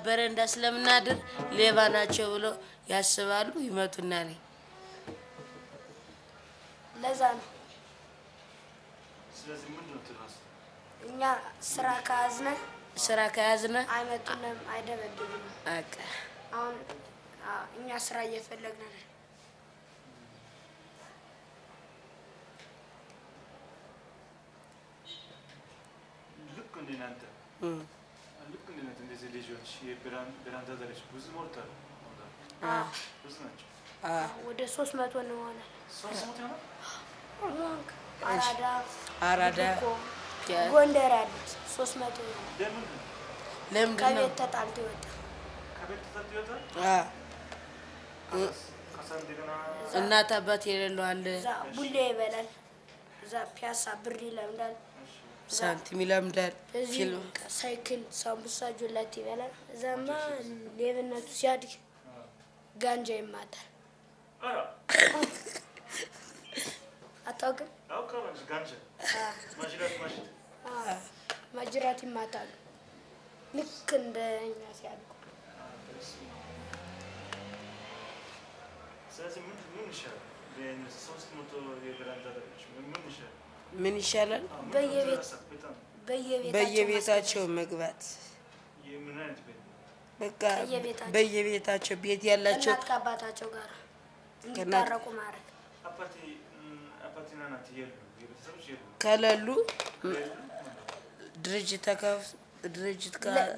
በረንዳ ስለምናድር ሌባ ናቸው ብሎ ያስባሉ ይመቱናል ለዛ ነው ስለዚህ ምን ነው ትራስ እኛ ስራ ከያዝነ አይመጡንም አይደበድቡንም አቀ አሁን እኛ ስራ እየፈለግን ነው ልክ እንደናንተ እንደዚህ ልጆች የብራንዳ ደረጃ ብዙ ሞልቷል ብዙ ናቸው ወደ 300 ነው ሆነ 300 ነው አራዳ ጎንደር አዲስ 300 ነው ለምን ከቤት ተጣልቶ ይወጣ እናት አባት የሌለው አለ ቡሌ ይበላል እዛ ፒያሳ ብር ይለምዳል ሳንቲም ይለምዳል ፊልም ሳይክል ሳምቡሳ ጆላት ይበላል እዛማ ሌብነቱ ሲያድግ ጋንጃ ይማታል አታውቅም አውቃለሁ ጋንጃ ማጅራት ይማታል ልክ እንደኛ ሲያድጉ ስለዚህ ምን ይሻላል ምን ይሻላል በየቤታቸው መግባት በቃ በየቤታቸው ቤት ያላቸው እናት ከአባታቸው ጋር እንዲታረቁ ማድረግ አባቴና እናት ከለሉ ድርጅት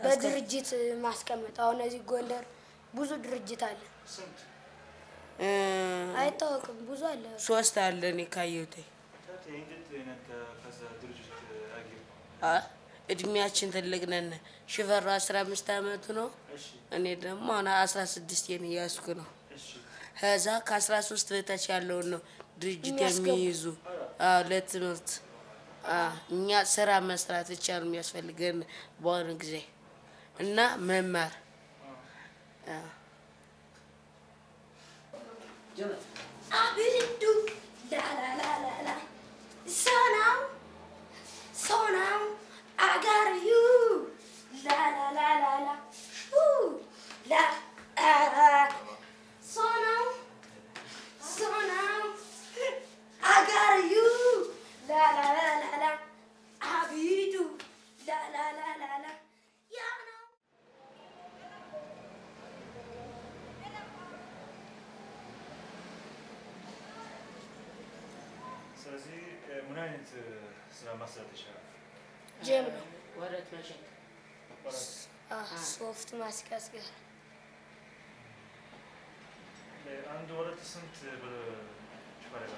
በድርጅት ማስቀመጥ አሁን እዚህ ጎንደር ብዙ ድርጅት አለ አይታወቅም ብዙ አለ 3 አለ እኔ ካየሁት እድሜያችን ትልቅ ነን ሽፈራ 15 አመቱ ነው እኔ ደግሞ አና 16 የኔ ያስኩ ነው ከዛ ከ13 በታች ያለው ነው ድርጅት የሚይዙ ለትምህርት እኛ ስራ መስራት ይቻላል የሚያስፈልገን በአሁኑ ጊዜ እና መማር አብዱ ላላላላ so now I got you la la la la la ooh la so now I got you la la la la la abidu la la la la la yeah no ስለዚህ ምን አይነት ስራ ማሰራት ይችላል ጀም ነው ወረት መሸጥ ሶፍት ማስቀስቀስ አንድ ወረት ስንት ብር ይፈራል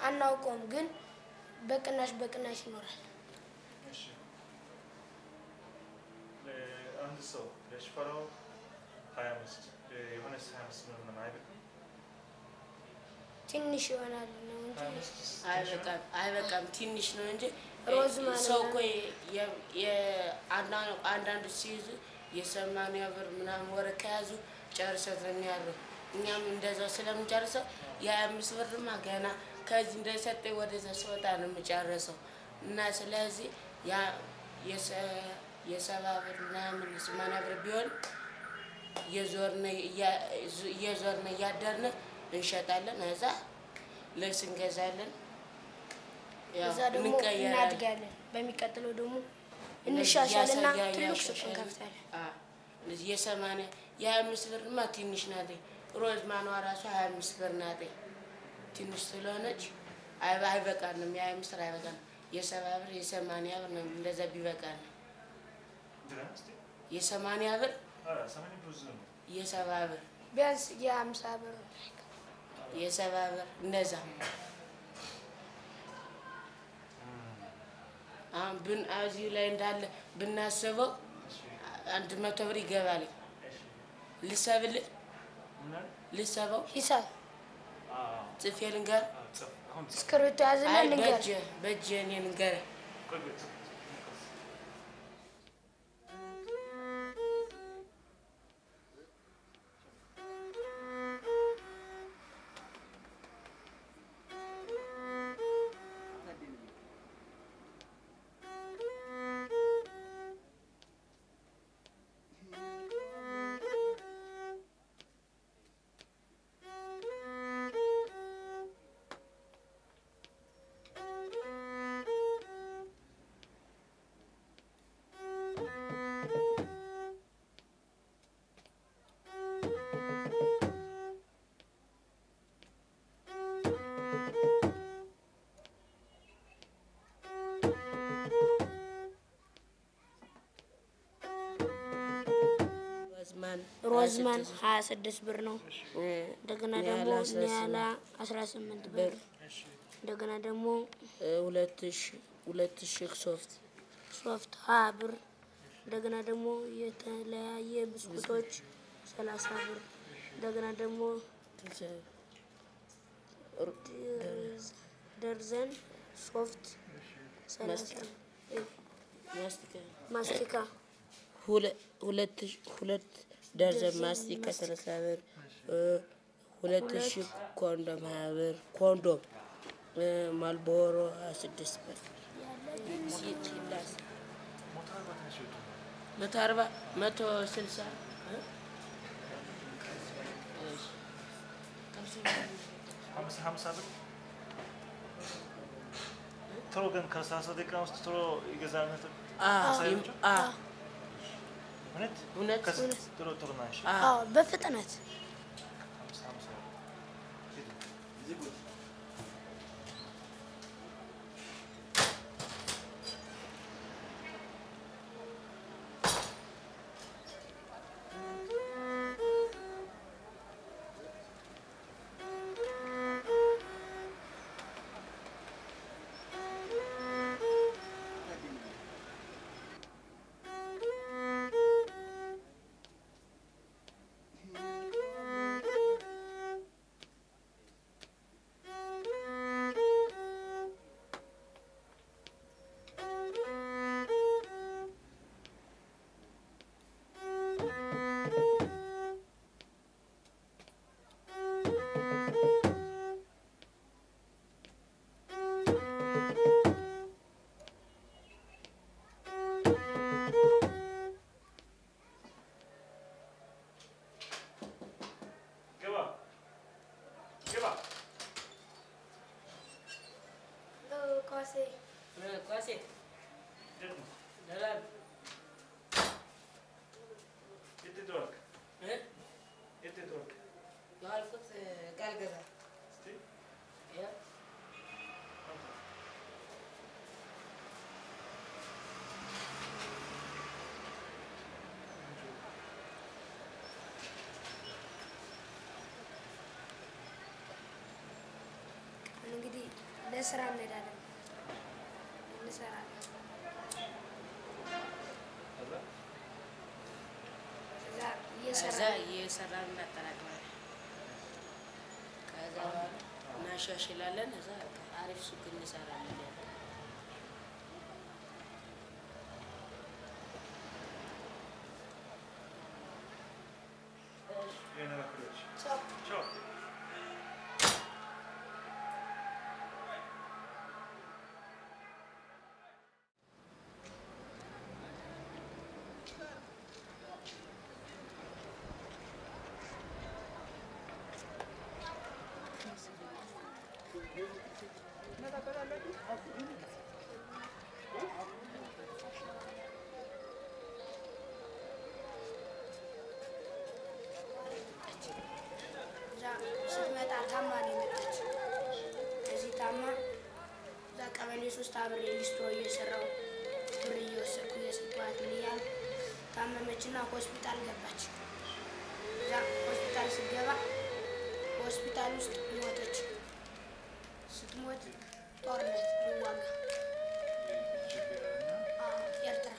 አናውቀውም ግን በቅናሽ ይኖራል እሺ አንድ ሰው ለሽፈራው 25 የሆነ 25 ነው ማለት አይደለም ትንሽ ይሆናል ነው እንጂ አይበቃም ትንሽ ነው እንጂ ሮዝ ማለት ሰው ቆይ አንዳንድ ሲይዙ የሰማንያ ብር ምናምን ወረ ከያዙ ጨርሰት ነው ያለው እኛም እንደዛ ስለምንጨርሰው የ25 ብርማ ገና ከዚህ እንደሰጠኝ ወደዛ ሰውታ ነው የምጨርሰው እና ስለዚህ ያ የሰባ ብር ምናምን 80 ብር ቢሆን የዞርነ ያደርነ እንሸጣለን እዛ ልብስ እንገዛለን እዛ ደግሞ እናድጋለን በሚቀጥለው ደግሞ እንሻሻልና ትልቅ ሱቅ እንከፍታለን ለዚህ የ80 የ25 ብርማ ትንሽ ናት ሮዝ ማኗ ራሱ 25 ብር ናት ትንሽ ስለሆነች አይበቃንም የ25 ብር አይበቃንም የ70 ብር የ80 ብር ነው እንደዛ ቢበቃን የ80 ብር 80 ብዙ ነው የ70 ብር ቢያንስ የ50 ብር የ70 ብር እንደዛ ብን አዚሁ ላይ እንዳለ ብናስበው 100 ብር ይገባል ልሰበው ሂሳብ ጽፌ ልንገር ስክሪፕት ያዘና ልንገር በእጄ እኔ ልንገር ሮዝማን 26 ብር ነው። እንደገና ደግሞ ኒያላ 18 ብር። እንደገና ደግሞ 2000 ሶፍት 20 ብር። እንደገና ደግሞ የተለያየ ብስኩቶች 30 ብር። እንደገና ደግሞ ደርዘን ሶፍት 30 ማስቲካ ሁለት ደርዘን ማስቲካ 30 ብር። 2000 ኮንዶም 20 ብር። ኮንዶም ማልቦሮ 26 ብር። ሲላስ 140 160 50 ብር ቶሎ ግን ከ30 ደቂቃ ውስጥ ቶሎ ይገዛል ነበር። እውነት ቶሎ ናሽ። በፍጥነት ኳሴ ደላል የትድሮክ ያልኩት ቃል ገዛ እንግዲህ ለስራ እንሄዳለን። እንሰራለን። ከዛ እየሰራን እናጠናቅማለን። ከዛ በኋላ እናሻሽላለን። እዛ አሪፍ ሱቅ እንሰራለን። Ciao. ስትመጣ ታማ ነው የመጣች። ከዚህ ታማ እዛ ቀበሌ 3 አብሬ ሊስትሮ እየሰራው ብር እየወሰድኩ እየሰጠኋት እያል ታመመችና ሆስፒታል ገባች። እዛ ሆስፒታል ስትገባ ሆስፒታል ውስጥ ሞተች። ስትሞት ጦርነት ሊዋጋ ኤርትራ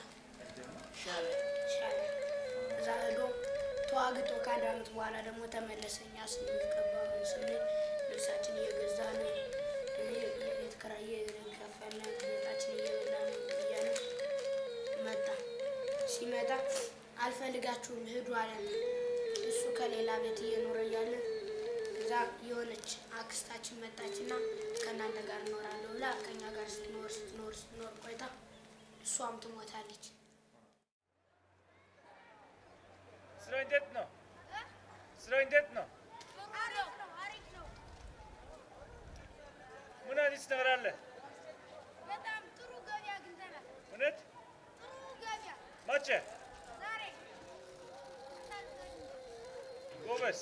ሻዕቢያ እዛ ሄዶ ተዋግቶ ከአንድ ዓመት በኋላ ደግሞ ተመለሰ። እኛ ስንቀባ ምን ስንል ልብሳችን እየገዛን ቤት ኪራይ እየከፈልን ቤታችን እየበላን እያልን መጣ። ሲመጣ አልፈልጋችሁም ሂዱ አለን። እሱ ከሌላ ቤት እየኖረ እያለ እዛ የሆነች አክስታችን መጣችና ከእናንተ ጋር እኖራለሁ ብላ ከእኛ ጋር ስትኖር ቆይታ እሷም ትሞታለች። ስራው እንዴት ነው? ስራው እንዴት ነው? አሪፍ ነው። ምን አዲስ ነገር አለ? በጣም ጥሩ ገበያ አግኝተናል። እውነት? ጥሩ ገበያ መቼ? ዛሬ። ጎበዝ።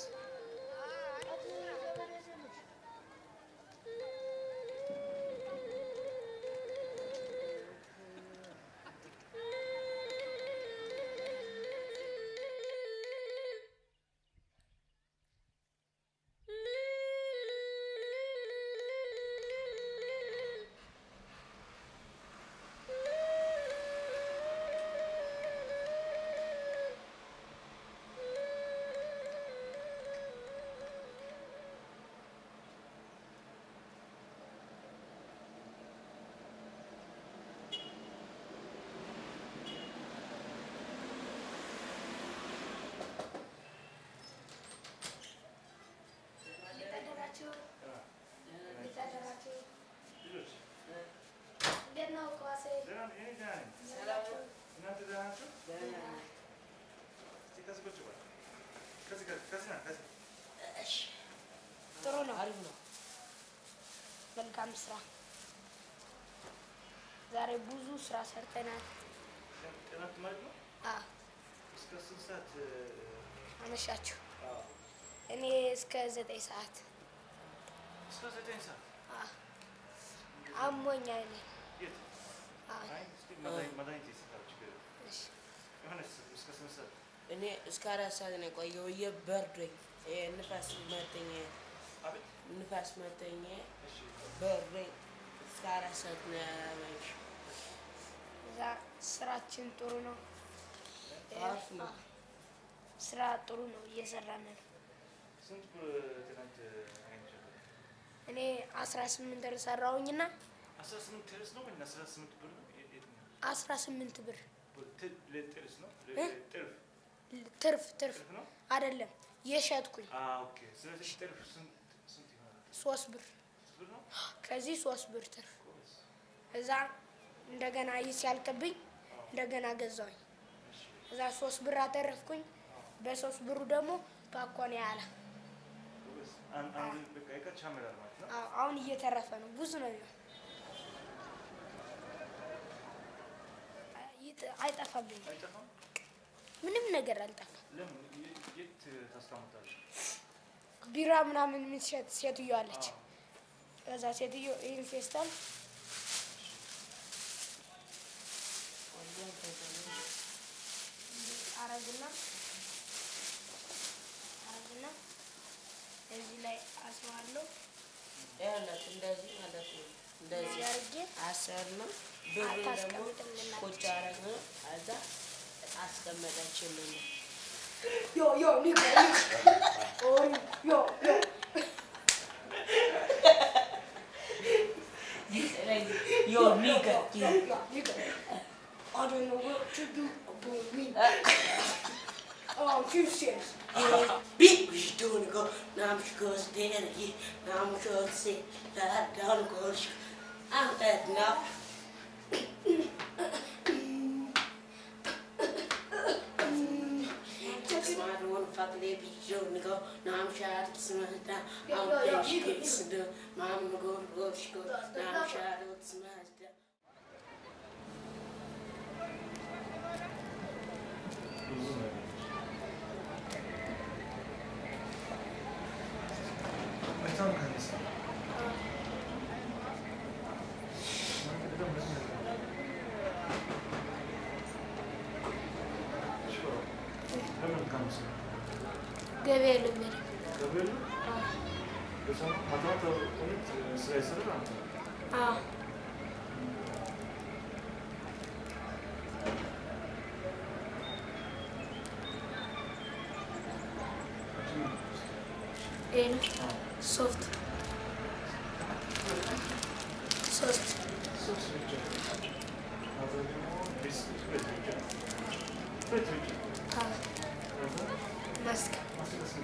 ደህና ነኝ። ደህና ነኝ። እናንተ ደህና ናችሁ? እስኪ ከዚህ ቁጭ በል። ከዚህ ና ከዚህ። እሺ ጥሩ ነው። አሪፍ ነው። መልካም ስራ። ዛሬ ብዙ ስራ ሰርተናል። ጤናት ማለት ነው? አዎ። እስከ ስንት ሰዓት አመሻችሁ? እኔ እስከ 9 ሰዓት። እስከ 9 ሰዓት? አዎ። አሞኛል እኔ። የት? አዎ። አይ እስኪ መድኃኒት ይሰጣል ችግር የለም። እሺ። ዮሐንስ እስከ ስንት ሰዓት? እኔ እስከ 4 ሰዓት ነው የቆየው። እየበረደኝ ንፋስ መተኝ አቤት። ንፋስ መተኝ እሺ በረደኝ። እስከ 4 ሰዓት ነው ያመሸው። እዛ ስራችን ጥሩ ነው። አሪፍ ነው። ስራ ጥሩ ነው፣ እየሰራን ነው። ስንት ብር ትናንት አግኝቻለሁ? እኔ 18 ብር ሰራሁኝና 18 ትርስ ነው ወይስ 18 ብር ነው? የት ነው? 18 ብር ለጥርስ ነው? ትርፍ ትርፍ ነው? አይደለም የሸጥኩኝ። ኦኬ። ስለዚህ ትርፍ ስንት ይሆናል? 3 ብር። 3 ብር ነው? ከዚህ 3 ብር ትርፍ። እዛ እንደገና ሲያልቅብኝ እንደገና ገዛሁኝ። እዛ 3 ብር አተረፍኩኝ። በ3 ብሩ ደግሞ ፓኮን ያለ አንድ በቃ ይቀርቻመላል ማለት ነው። አሁን እየተረፈ ነው። ብዙ ነው የሚሆን። አይጠፋብኝም። አይጠፋም? ምንም ነገር አልጠፋም። ለምን የት ታስቀምጣለሽ? ቢራ ምናምን የምትሸጥ ሴትዮ አለች። ከዛ ሴትዮ ይህን ፌስታል አረግና እዚህ ላይ አስዋለሁ። ያላት እንደዚህ ማለት ነው። እንደዚህ አድርጌ አሰርነው። ብር ደግሞ ቁጭ አረግነው። አዛ አስቀመጠችልን። ዮ ኒካ ዮ Yo, nigga. I don't know what to do about me. Oh, you serious? Big we doing go. Now I'm sure stand again. Now I'm sure sit down go. I'm dead now. Smart one fuck lady doing go. Now I'm shot smart down. I'm dead kids do. Mom go go go. Now I'm shot smart down. Tamam kardeşim. Hemen kalmışsın. ገበያ ልመድ Böyle. O zaman matematik onu sırasını mı anlatın? አዎ ይሄን ሶፍት ሶስት Sos verecek. Hazırlayayım o. Biz üreteceğim. Üreteceğim. አዎ Hazır. ማስክ Nasıl kısmı?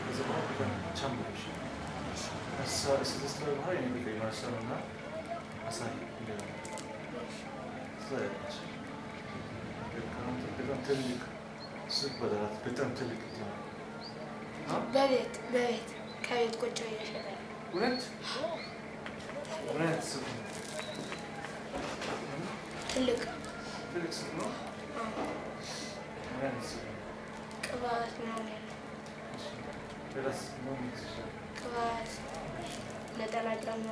O zaman buradan çam bulmuş. Siz ısrar var ya bir kıyım aşağılarına. Asay gidelim. Sıra yapmış. በጣም ትልቅ ሱቅ በደራት በጣም ትልቅ ነው። በቤት ከቤት ቁጭ እየሸጠ ነው። እውነት እውነት ሱቅ ነው። ትልቅ ትልቅ ሱቅ ነው። እውነት ሱቅ ነው። ቅባት ምናምን ያለው ሌላስ ምን ይችላል? ቅባት ነጠላ ጫማ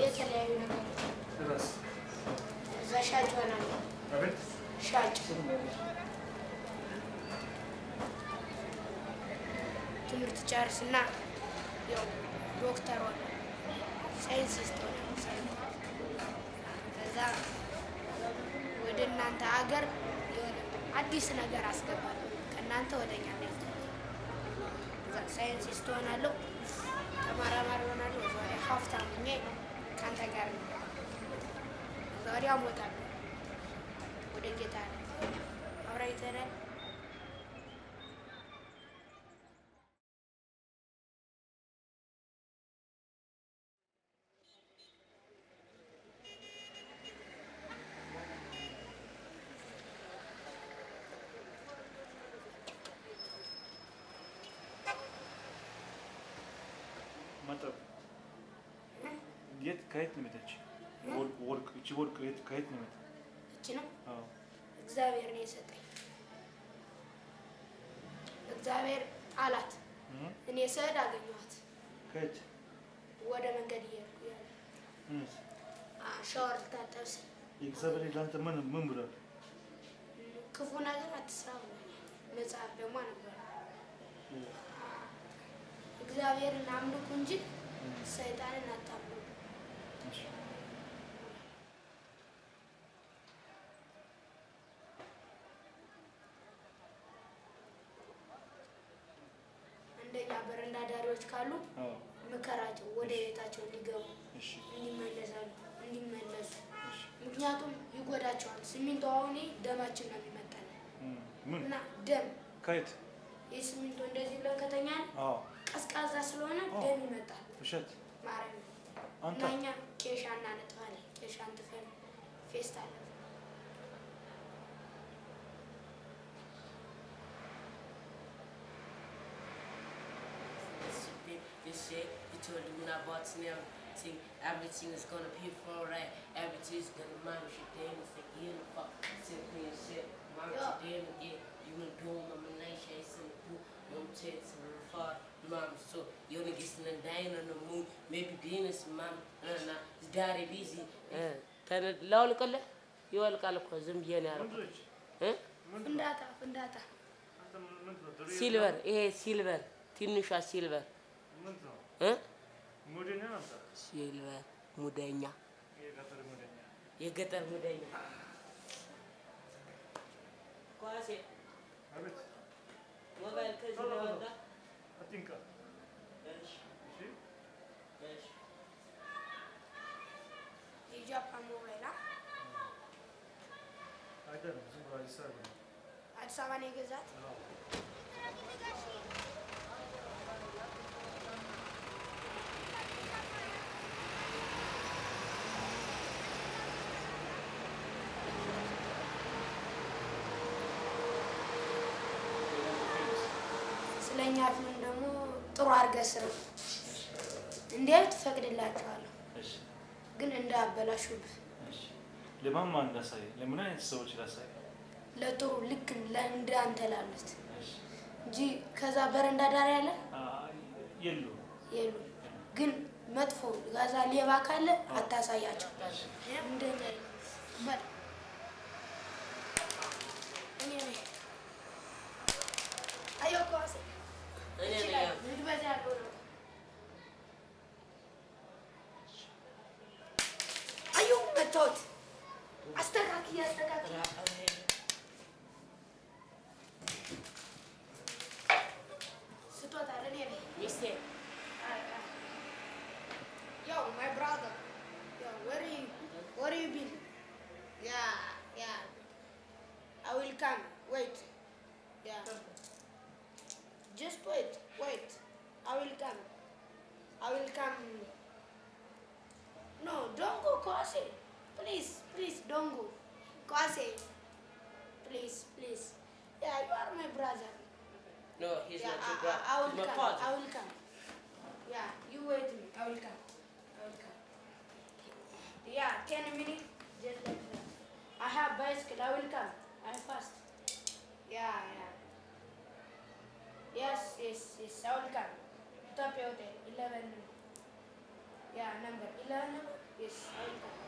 የተለያዩ ነገሮች ሌላስ እዛ ሻጭ ሆናል። አቤት ሻጭ ትምህርት ጨርስና ያው ዶክተር ሆነ ሳይንቲስት ሆነ። ከዛ ወደ እናንተ ሀገር የሆነ አዲስ ነገር አስገባለሁ። ከእናንተ ወደኛ ላይ ሳይንቲስት ሆናለሁ፣ ተመራማሪ ሆናለሁ። እዛ ወዲያ ሀብታም ሆኜ ከአንተ ጋር ነው። እዛ ወዲያ እሞታለሁ። ወደ ጌታ ነው አብራይተናል። የት ከየት ነው የመጣች? ወርቅ እቺ ወርቅ ከየት ነው የመጣ? እቺ ነው አዎ እግዚአብሔር ነው የሰጠኝ። እግዚአብሔር ጣላት። እኔ ስሄድ አገኘኋት። ከየት? ወደ መንገድ እየሄድኩ ያለ ሻወር ልታጠብ ስል የእግዚአብሔር ለአንተ ምን ብሏል? ክፉ ነገር አትስራ ብሎኛል። መጽሐፍ ደግሞ ነበር እግዚአብሔርን አምልኩ እንጂ ሰይጣንን አታምልኩ። እንደኛ በረንዳ ዳሪዎች ካሉ ምከራቸው ወደ ቤታቸው እንዲገቡ እንዲመለሱ። ምክንያቱም ይጎዳቸዋል። ሲሚንቶ አሁን ደማችን ነው የሚመጣው እና ደም ከየት የሲሚንቶ እንደዚህ ብለን ከተኛን ቀዝቃዛ ስለሆነ ደም ይመጣል። ውሸት ማረም እና እኛ ኬሻ እናነጥፋለን። ኬሻ አንጥፈን ፌስታል This shit, you told me when I bought Snell, see, everything is gonna be for right. Everything's gonna mind your day and say, yeah, the fuck, simply and shit. Mind your day and get, you gonna do them, I'm a nice shit, some do, no tits, and the far, mom, so you only get some dying on the moon, maybe being a mom, it's daddy busy. لا ولا كله يوالك على كوزم بيانا ፍንዳታ ሲልቨር ይሄ ሲልቨር ትንሿ ሲልቨር ሙደኛ ነበር። ሲልቨር ሙደኛ የገጠር ሙደኛ ኳሴ አቤት ሞባይል ከዚህ ነው ወጣ አትንካ። እሺ እሺ የጃፓን ሞባይል አይደለም ዝም ብሎ አዲስ አበባ ነው። አዲስ አበባ ነው የገዛት። ስለኛ ፊልም ደግሞ ጥሩ አድርገህ ስራ እንዴት ትፈቅድላቸዋለሁ? እሺ ግን እንዳያበላሹብህ። እሺ ለማን እንዳሳይ? ለምን አይነት ሰዎች ላሳይ? ለጥሩ ልክ ለእንዳንተ ላሉት እሺ እንጂ ከዛ በረንዳ ዳር ያለ የሉ ግን መጥፎ ጋዛ ሌባ ካለ አታሳያቸው። እንደኛ በል እኔ አዮኳስ እኔ ልጅ ያለው ነው አዩ መቶት አስተካክል ስጦታ ለኔ ነው ሚስቴ Yo, my brother. Yo, where you been? Yeah. I will come. Wait. Yeah. Just wait. I will come. No, don't go, Kwase. Please, don't go. Kwase. Please. Yeah, you are my brother. No, he's Yeah, not your brother. I will He's my come. father. I will come. Yeah, you wait me. I will come. Yeah, 10 minutes. Just like that. I have bicycle. I will come. I'm fast. Yeah. Yes. I will come. Top hotel. 11. Yeah, number 11. Yes, I will come.